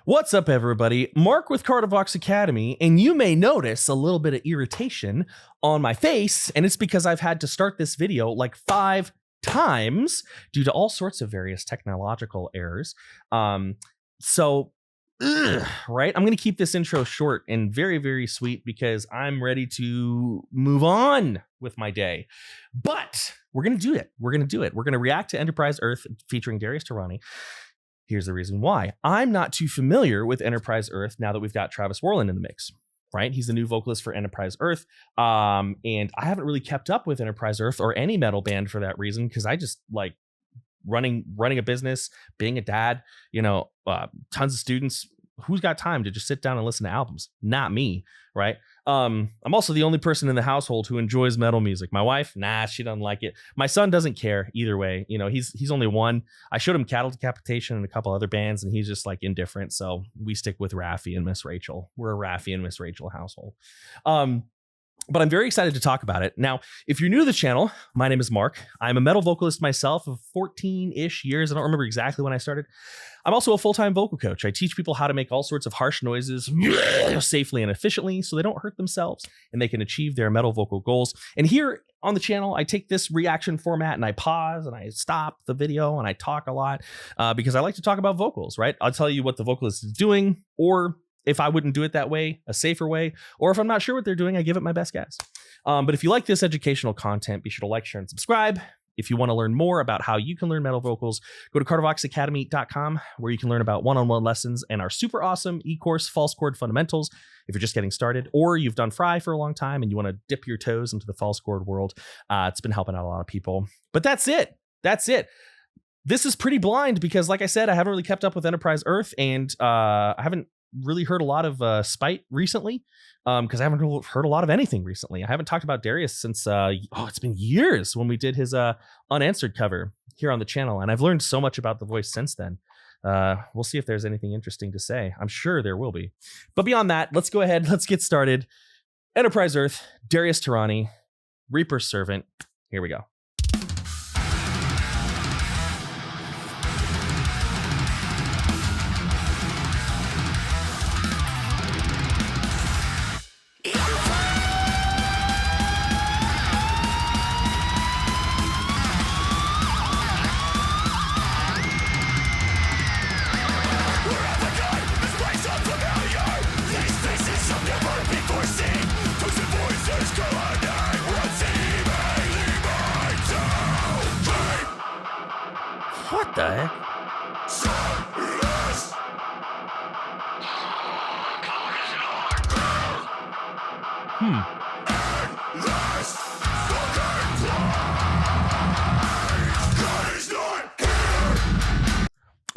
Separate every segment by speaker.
Speaker 1: What's up, everybody? Mark with Cardivox Academy, and you may notice a little bit of irritation on my face, and it's because I've had to start this video like 5 times due to all sorts of various technological errors. Right? I'm going to keep this intro short and very, very sweet because I'm ready to move on with my day. But we're going to do it. We're going to react to Enterprise Earth featuring Darius Tarani. Here's the reason why. I'm not too familiar with Enterprise Earth now that we've got Travis Worland in the mix, right? He's the new vocalist for Enterprise Earth. And I haven't really kept up with Enterprise Earth or any metal band for that reason, because I just like running a business, being a dad, tons of students. Who's got time to just sit down and listen to albums? Not me, right? I'm also the only person in the household who enjoys metal music. My wife, nah, she doesn't like it. My son doesn't care either way. He's only one. I showed him Cattle Decapitation and a couple other bands, and he's just like indifferent. So we stick with Raffi and Miss Rachel. We're a Raffi and Miss Rachel household. But I'm very excited to talk about it. Now, if you're new to the channel, my name is Mark. I'm a metal vocalist myself of 14-ish years. I don't remember exactly when I started. I'm also a full-time vocal coach. I teach people how to make all sorts of harsh noises safely and efficiently so they don't hurt themselves and they can achieve their metal vocal goals. And here on the channel, I take this reaction format and I pause and I stop the video and I talk a lot because I like to talk about vocals, right? I'll tell you what the vocalist is doing, or if I wouldn't do it that way, a safer way, or if I'm not sure what they're doing, I give it my best guess. But if you like this educational content, be sure to like, share, and subscribe. If you want to learn more about how you can learn metal vocals, go to cardivoxacademy.com, where you can learn about one-on-one lessons and our super awesome e-course, False Chord Fundamentals, if you're just getting started, or you've done Fry for a long time and you want to dip your toes into the false chord world. It's been helping out a lot of people. But that's it. This is pretty blind because, like I said, I haven't really kept up with Enterprise Earth, and I haven't really heard a lot of Spite recently, because I haven't heard a lot of anything recently. I haven't talked about Darius since it's been years when we did his Unanswered cover here on the channel, and I've learned so much about the voice since then. We'll see if there's anything interesting to say. I'm sure there will be. But beyond that, let's go ahead. Let's get started. Enterprise Earth, Darius Tarani, Reaper's Servant. Here we go. What the heck?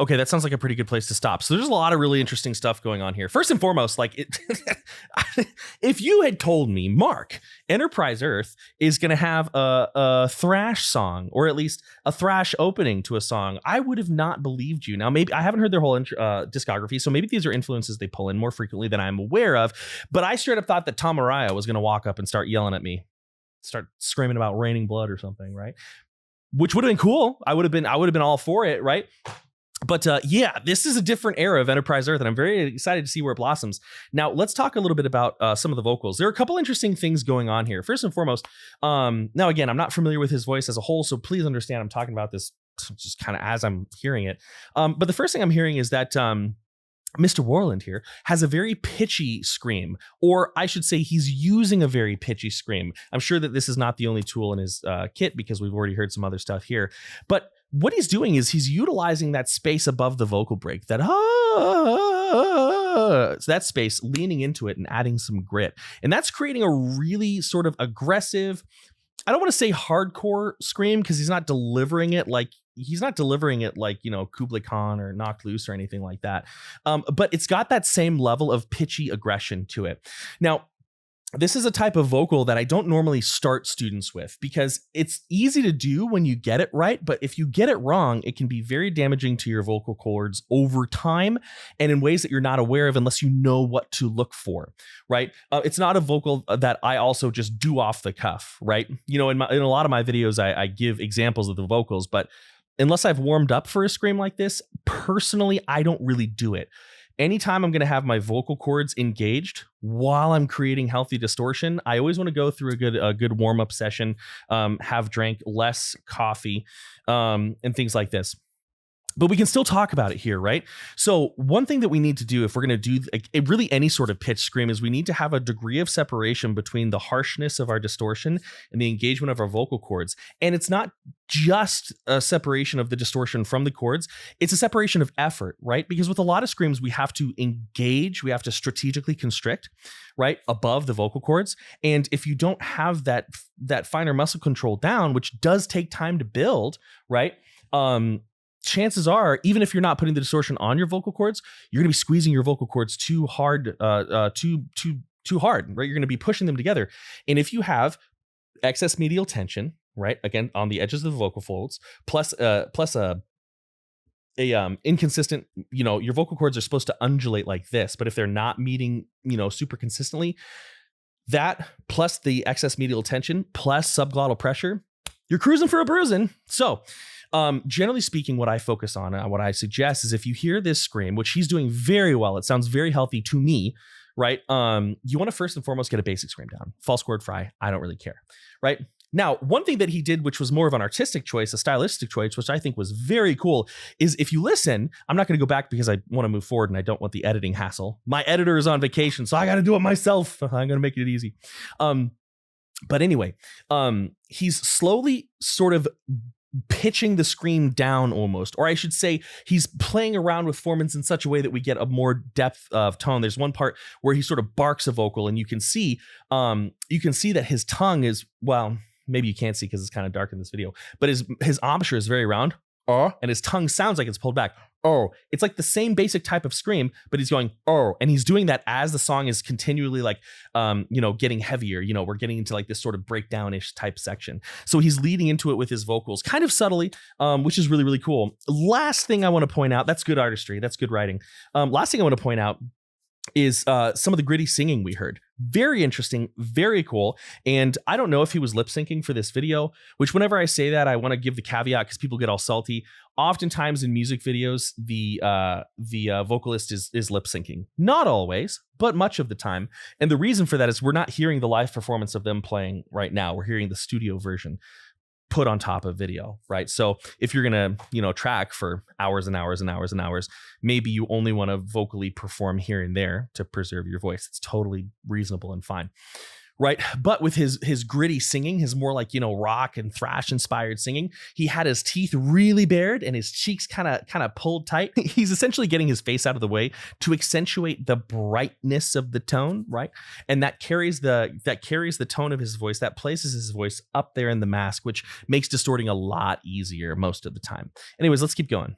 Speaker 1: Okay, that sounds like a pretty good place to stop. So there's a lot of really interesting stuff going on here. First and foremost, if you had told me, Mark, Enterprise Earth is going to have a thrash song, or at least a thrash opening to a song, I would have not believed you. Now, maybe I haven't heard their whole discography, so maybe these are influences they pull in more frequently than I'm aware of. But I straight up thought that Tom Araya was going to walk up and start yelling at me, start screaming about raining blood or something, right? Which would have been cool. I would have been all for it, right? But yeah, this is a different era of Enterprise Earth, and I'm very excited to see where it blossoms. Now, let's talk a little bit about some of the vocals. There are a couple interesting things going on here. First and foremost, now again, I'm not familiar with his voice as a whole, so please understand I'm talking about this just kind of as I'm hearing it. But the first thing I'm hearing is that Mr. Worland here has a very pitchy scream, or I should say he's using a very pitchy scream. I'm sure that this is not the only tool in his kit, because we've already heard some other stuff here. But what he's doing is he's utilizing that space above the vocal break, that so that space, leaning into it and adding some grit. And that's creating a really sort of aggressive, I don't want to say hardcore scream, because he's not delivering it like Kublai Khan or Knocked Loose or anything like that. But it's got that same level of pitchy aggression to it. Now, this is a type of vocal that I don't normally start students with, because it's easy to do when you get it right. But if you get it wrong, it can be very damaging to your vocal cords over time and in ways that you're not aware of unless you know what to look for, right? It's not a vocal that I also just do off the cuff, right? In a lot of my videos, I give examples of the vocals, but unless I've warmed up for a scream like this, personally, I don't really do it. anytime I'm going to have my vocal cords engaged while I'm creating healthy distortion, I always want to go through a good warm up session, have drank less coffee, and things like this. But we can still talk about it here, right? So one thing that we need to do if we're going to do really any sort of pitch scream is we need to have a degree of separation between the harshness of our distortion and the engagement of our vocal cords. And it's not just a separation of the distortion from the chords. It's a separation of effort, right? Because with a lot of screams, we have to engage, we have to strategically constrict, right, above the vocal cords. And if you don't have that finer muscle control down, which does take time to build, right? Chances are, even if you're not putting the distortion on your vocal cords, you're going to be squeezing your vocal cords too hard, too hard, right? You're going to be pushing them together. And if you have excess medial tension, right, again on the edges of the vocal folds, plus a inconsistent, your vocal cords are supposed to undulate like this, but if they're not meeting, super consistently, that plus the excess medial tension plus subglottal pressure, you're cruising for a bruising. So generally speaking, what I focus on, what I suggest is if you hear this scream, which he's doing very well, it sounds very healthy to me, right? You want to first and foremost get a basic scream down. False chord fry, I don't really care, right? Now, one thing that he did, which was more of an artistic choice, a stylistic choice, which I think was very cool, is if you listen, I'm not going to go back because I want to move forward and I don't want the editing hassle. My editor is on vacation, so I got to do it myself. I'm going to make it easy. But anyway, he's slowly sort of pitching the scream down almost, or I should say he's playing around with formants in such a way that we get a more depth of tone. There's one part where he sort of barks a vocal and you can see that his tongue is, well, maybe you can't see because it's kind of dark in this video, but his embouchure is very round. And his tongue sounds like it's pulled back. It's like the same basic type of scream, but he's going, and he's doing that as the song is continually like, getting heavier. We're getting into like this sort of breakdown-ish type section. So he's leading into it with his vocals kind of subtly, which is really, really cool. Last thing I want to point out, that's good artistry. That's good writing. Last thing I want to point out is some of the gritty singing we heard. Very interesting, very cool. And I don't know if he was lip syncing for this video, which whenever I say that, I want to give the caveat because people get all salty. Oftentimes in music videos, the vocalist is lip syncing. Not always, but much of the time. And the reason for that is we're not hearing the live performance of them playing right now. We're hearing the studio version put on top of video, right? So if you're gonna, track for hours and hours and hours and hours, maybe you only want to vocally perform here and there to preserve your voice. It's totally reasonable and fine, right? But with his gritty singing, his more like, rock and thrash inspired singing, he had his teeth really bared and his cheeks kind of pulled tight. He's essentially getting his face out of the way to accentuate the brightness of the tone, right? And that carries the tone of his voice, that places his voice up there in the mask, which makes distorting a lot easier most of the time. Anyways, let's keep going.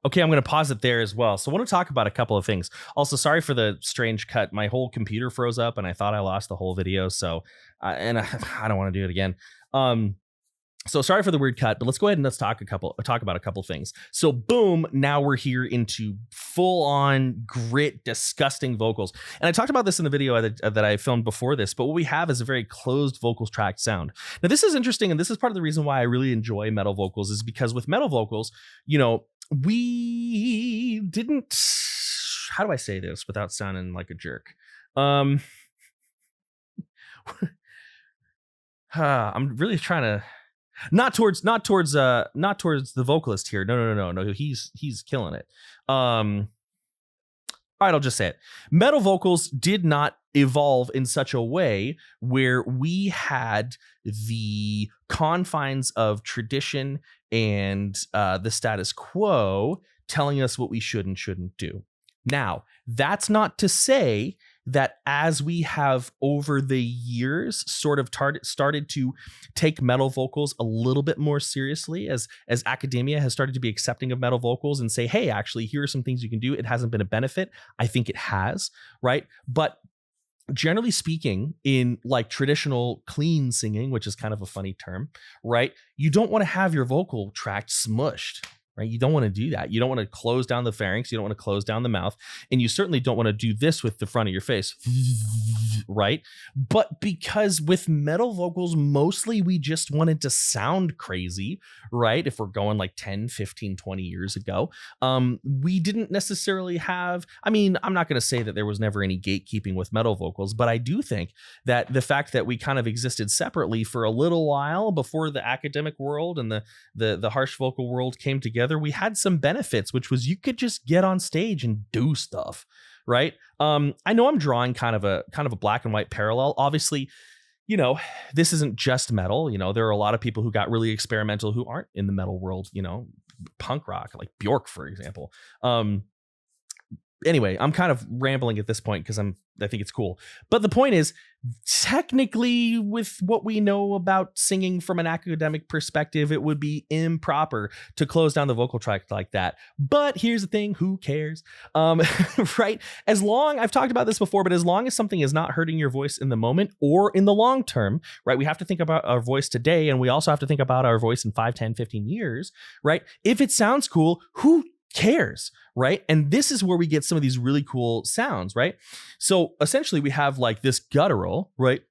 Speaker 1: Okay, I'm going to pause it there as well. So I want to talk about a couple of things. Also, sorry for the strange cut. My whole computer froze up and I thought I lost the whole video. So, I don't want to do it again. So sorry for the weird cut, but let's go ahead and let's talk about a couple things. So boom, now we're here into full on grit, disgusting vocals. And I talked about this in the video that I filmed before this, but what we have is a very closed vocals track sound. Now this is interesting. And this is part of the reason why I really enjoy metal vocals is because with metal vocals, we didn't, how do I say this without sounding like a jerk? I'm really trying to not towards the vocalist here. No. He's killing it. All right, I'll just say it. Metal vocals did not evolve in such a way where we had the confines of tradition and the status quo telling us what we should and shouldn't do. Now, that's not to say that as we have over the years sort of started to take metal vocals a little bit more seriously, as academia has started to be accepting of metal vocals and say, hey, actually, here are some things you can do. It hasn't been a benefit. I think it has, right? But generally speaking, in like traditional clean singing, which is kind of a funny term, right? You don't want to have your vocal tract smushed. Right? You don't want to do that. You don't want to close down the pharynx. You don't want to close down the mouth. And you certainly don't want to do this with the front of your face. Right? But because with metal vocals, mostly we just wanted to sound crazy, right? If we're going like 10, 15, 20 years ago, we didn't necessarily have, I mean, I'm not going to say that there was never any gatekeeping with metal vocals, but I do think that the fact that we kind of existed separately for a little while before the academic world and the harsh vocal world came together, we had some benefits, which was you could just get on stage and do stuff, right? I know I'm drawing kind of a black and white parallel. Obviously, you know, this isn't just metal. You know, there are a lot of people who got really experimental who aren't in the metal world, you know, punk rock, like Bjork, for example. Anyway, I'm kind of rambling at this point because I think it's cool. But the point is, technically, with what we know about singing from an academic perspective, it would be improper to close down the vocal tract like that. But here's the thing, who cares? Right? I've talked about this before, but as long as something is not hurting your voice in the moment or in the long term, right? We have to think about our voice today, and we also have to think about our voice in 5, 10, 15 years, right? If it sounds cool, who cares, right? And this is where we get some of these really cool sounds, right? So essentially we have like this guttural, right?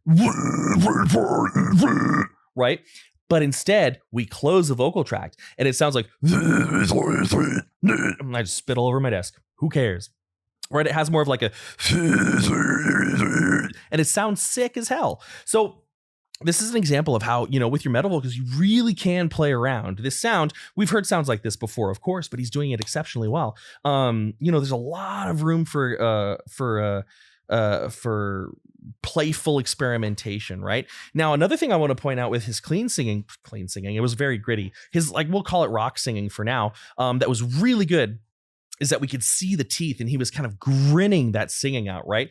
Speaker 1: Right? But instead we close the vocal tract and it sounds like, I just spit all over my desk. Who cares? Right? It has more of like a, and it sounds sick as hell. So this is an example of how, you know, with your metal vocals, you really can play around this sound. We've heard sounds like this before, of course, but he's doing it exceptionally well. You know, there's a lot of room for playful experimentation, right? Now, another thing I want to point out with his clean singing, it was very gritty. His, like, we'll call it rock singing for now. That was really good is that we could see the teeth and he was kind of grinning that singing out, right?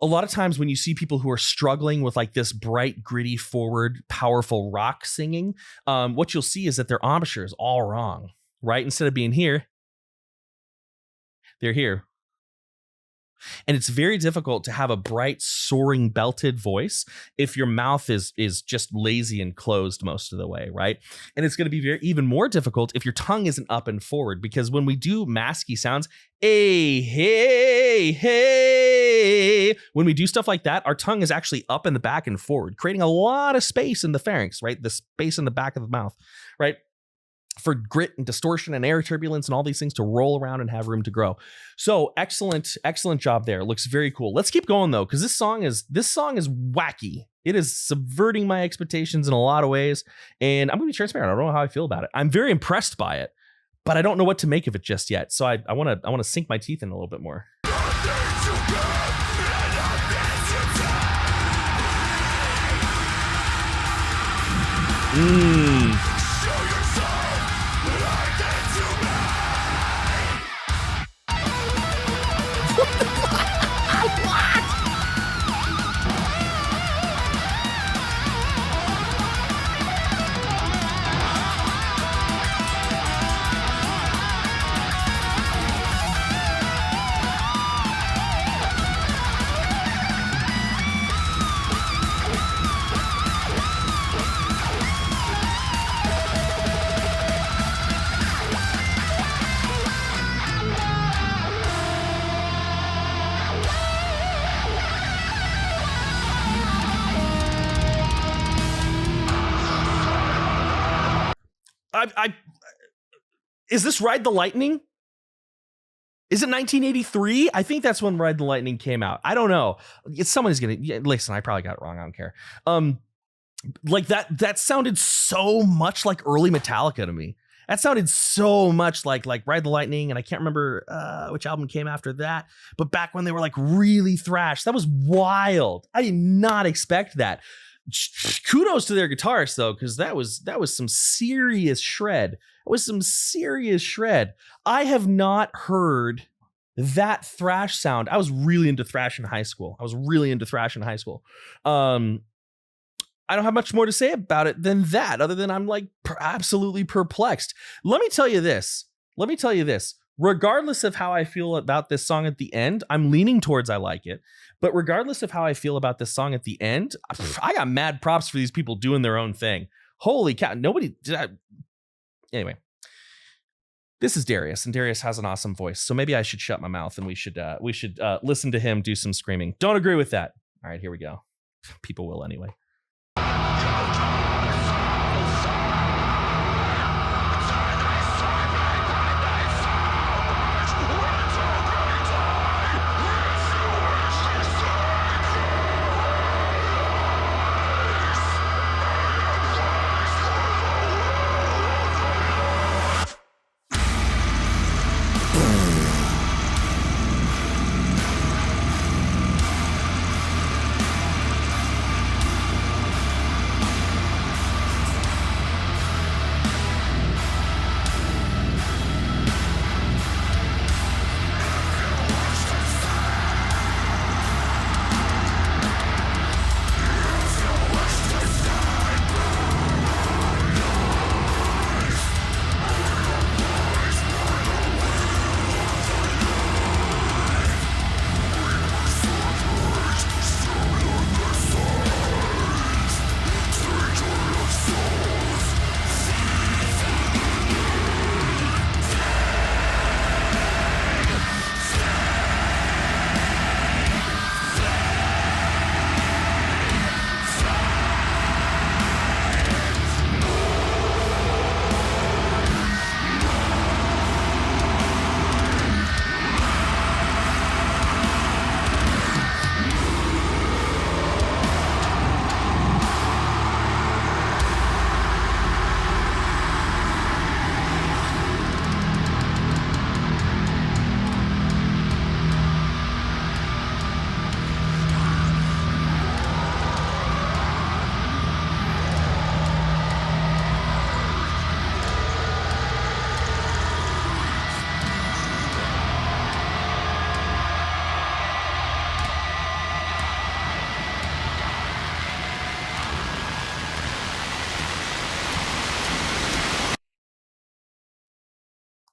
Speaker 1: A lot of times when you see people who are struggling with like this bright, gritty, forward, powerful rock singing, what you'll see is that their embouchure is all wrong, right? Instead of being here, they're here. And it's very difficult to have a bright, soaring, belted voice if your mouth is just lazy and closed most of the way, right? And it's going to be even more difficult if your tongue isn't up and forward, because when we do masky sounds, hey, when we do stuff like that, our tongue is actually up in the back and forward, creating a lot of space in the pharynx, right? The space in the back of the mouth, right? For grit and distortion and air turbulence and all these things to roll around and have room to grow. So excellent job there. Looks very cool. Let's keep going though, because this song is wacky. It is subverting my expectations in a lot of ways, and I'm gonna be transparent. I don't know how I feel about it. I'm very impressed by it, but I don't know what to make of it just yet. So I want to sink my teeth in a little bit more. Is this Ride the Lightning? Is it 1983? I think that's when Ride the Lightning came out. I don't know. Somebody's gonna listen. I probably got it wrong. I don't care. Like that sounded so much like early Metallica to me. That sounded so much like Ride the Lightning, and I can't remember which album came after that. But back when they were like really thrash, that was wild. I did not expect that. Kudos to their guitarist though, because that was some serious shred. It was some serious shred. I have not heard that thrash sound. I was really into thrash in high school. I don't have much more to say about it than that, other than I'm like absolutely perplexed. Let me tell you this. Regardless of how I feel about this song at the end, I'm leaning towards I like it. But regardless of how I feel about this song at the end, I got mad props for these people doing their own thing. Holy cow. Anyway, this is Darius, and Darius has an awesome voice. So maybe I should shut my mouth and we should listen to him do some screaming. Don't agree with that. All right, here we go. People will anyway.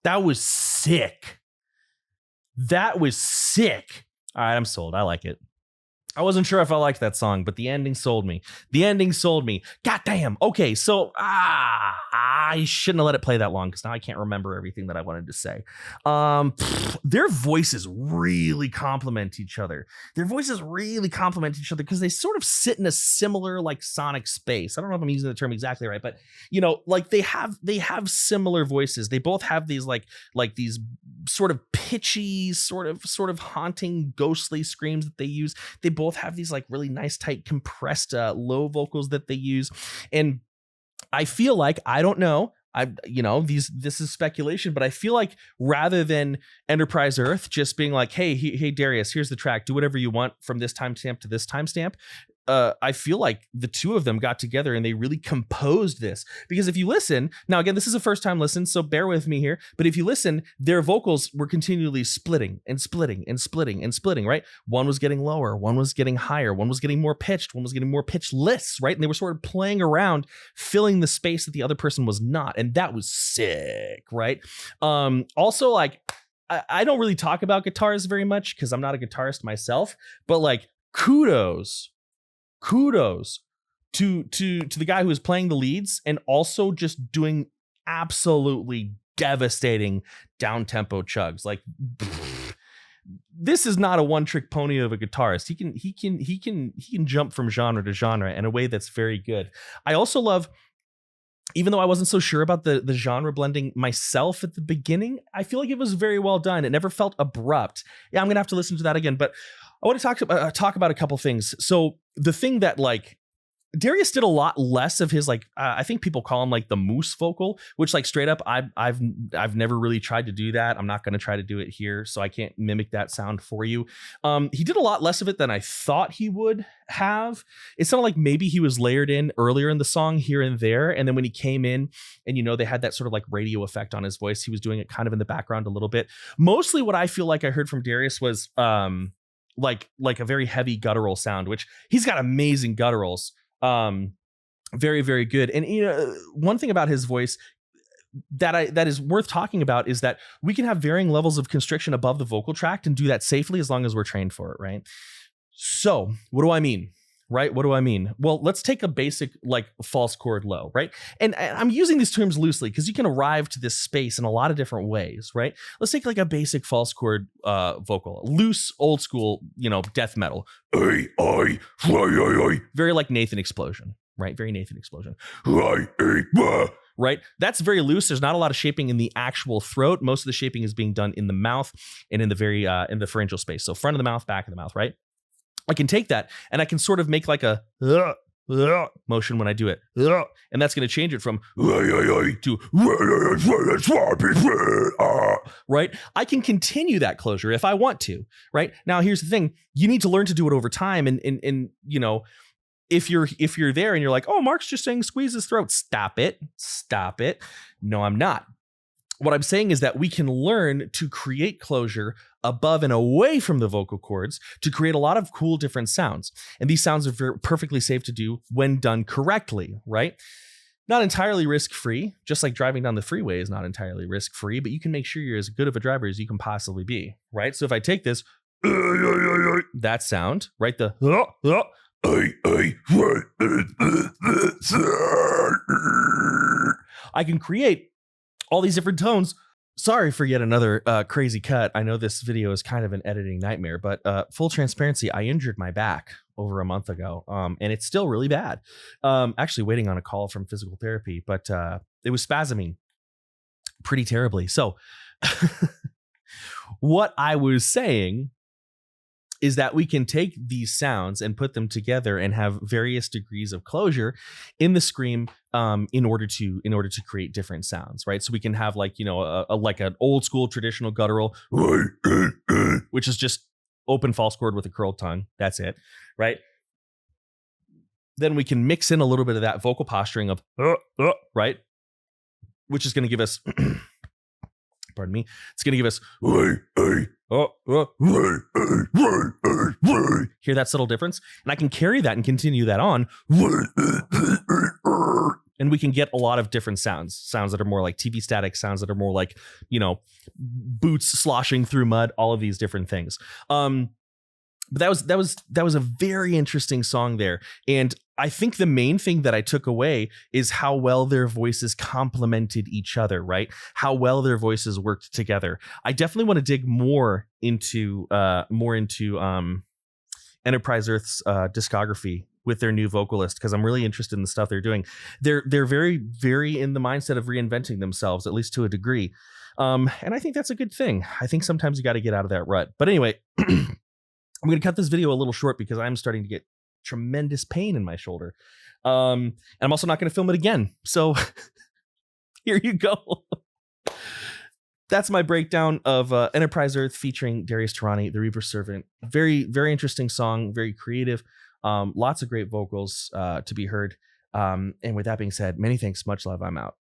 Speaker 1: That was sick. All right, I'm sold. I like it. I wasn't sure if I liked that song, but the ending sold me. God damn. Okay, so I shouldn't have let it play that long because now I can't remember everything that I wanted to say. Their voices really complement each other. Because they sort of sit in a similar like sonic space. I don't know if I'm using the term exactly right, but you know, like they have similar voices. They both have these like these sort of pitchy, sort of haunting, ghostly screams that they use. They both have these like really nice, tight, compressed low vocals that they use. And I feel like, I don't know, this is speculation, but I feel like rather than Enterprise Earth just being like, hey Darius, here's the track, do whatever you want from this timestamp to this timestamp, I feel like the two of them got together and they really composed this. Because if you listen, now again, this is a first time listen, so bear with me here, but if you listen, their vocals were continually splitting, right? One was getting lower, one was getting higher, one was getting more pitched, one was getting more pitchless, right? And they were sort of playing around, filling the space that the other person was not. And that was sick, right? Also, like, I don't really talk about guitars very much because I'm not a guitarist myself, but like kudos to the guy who was playing the leads and also just doing absolutely devastating down tempo chugs. Like, this is not a one trick pony of a guitarist. He can jump from genre to genre in a way that's very good. I also love even though I wasn't so sure about the genre blending myself at the beginning, I feel like it was very well done. It never felt abrupt. Yeah, I'm gonna have to listen to that again. But I want to talk about a couple things. So the thing that like Darius did a lot less of his like I think people call him like the moose vocal, which like straight up I've never really tried to do that. I'm not going to try to do it here, so I can't mimic that sound for you. He did a lot less of it than I thought he would have. It sounded like maybe he was layered in earlier in the song here and there, and then when he came in and you know they had that sort of like radio effect on his voice, he was doing it kind of in the background a little bit. Mostly what I feel like I heard from Darius was like a very heavy guttural sound, which he's got amazing gutturals. Very, very good. And you know, one thing about his voice that is worth talking about is that we can have varying levels of constriction above the vocal tract and do that safely as long as we're trained for it, right? So what do I mean? Right? What do I mean? Well, let's take a basic like false chord low, right? And I'm using these terms loosely because you can arrive to this space in a lot of different ways, right? Let's take like a basic false chord vocal, loose, old school, you know, death metal. Very like Nathan Explosion, right? Very Nathan Explosion. Right? That's very loose. There's not a lot of shaping in the actual throat. Most of the shaping is being done in the mouth and in the very in the pharyngeal space. So front of the mouth, back of the mouth, right? I can take that and I can sort of make like a motion when I do it. And that's going to change it from to right. I can continue that closure if I want to. Right now, here's the thing. You need to learn to do it over time. And you know, if you're there and you're like, oh, Mark's just saying squeeze his throat. Stop it. No, I'm not. What I'm saying is that we can learn to create closure above and away from the vocal cords to create a lot of cool different sounds. And these sounds are perfectly safe to do when done correctly, right? Not entirely risk-free, just like driving down the freeway is not entirely risk-free, but you can make sure you're as good of a driver as you can possibly be, right? So if I take this, that sound, right? The I can create all these different tones. Sorry for yet another crazy cut. I know this video is kind of an editing nightmare, but full transparency, I injured my back over a month ago, and it's still really bad. Actually waiting on a call from physical therapy, but it was spasming pretty terribly. So what I was saying is that we can take these sounds and put them together and have various degrees of closure in the scream in order to create different sounds, right? So we can have like, you know, like an old school traditional guttural, which is just open false chord with a curled tongue. That's it, right? Then we can mix in a little bit of that vocal posturing of right, which is going to give us pardon me, it's going to give us hear that subtle difference, and I can carry that and continue that on, and we can get a lot of different sounds that are more like TV static, sounds that are more like, you know, boots sloshing through mud, all of these different things. But that was a very interesting song there, and I think the main thing that I took away is how well their voices complemented each other, right? How well their voices worked together. I definitely want to dig more into Enterprise Earth's discography with their new vocalist, because I'm really interested in the stuff they're doing. They're very, very in the mindset of reinventing themselves, at least to a degree, and I think that's a good thing. I think sometimes you got to get out of that rut. But anyway. I'm going to cut this video a little short because I'm starting to get tremendous pain in my shoulder. And I'm also not going to film it again. So here you go. That's my breakdown of Enterprise Earth featuring Darius Tarani, the Reaper Servant. Very, very interesting song, very creative. Lots of great vocals to be heard. And with that being said, many thanks, much love, I'm out.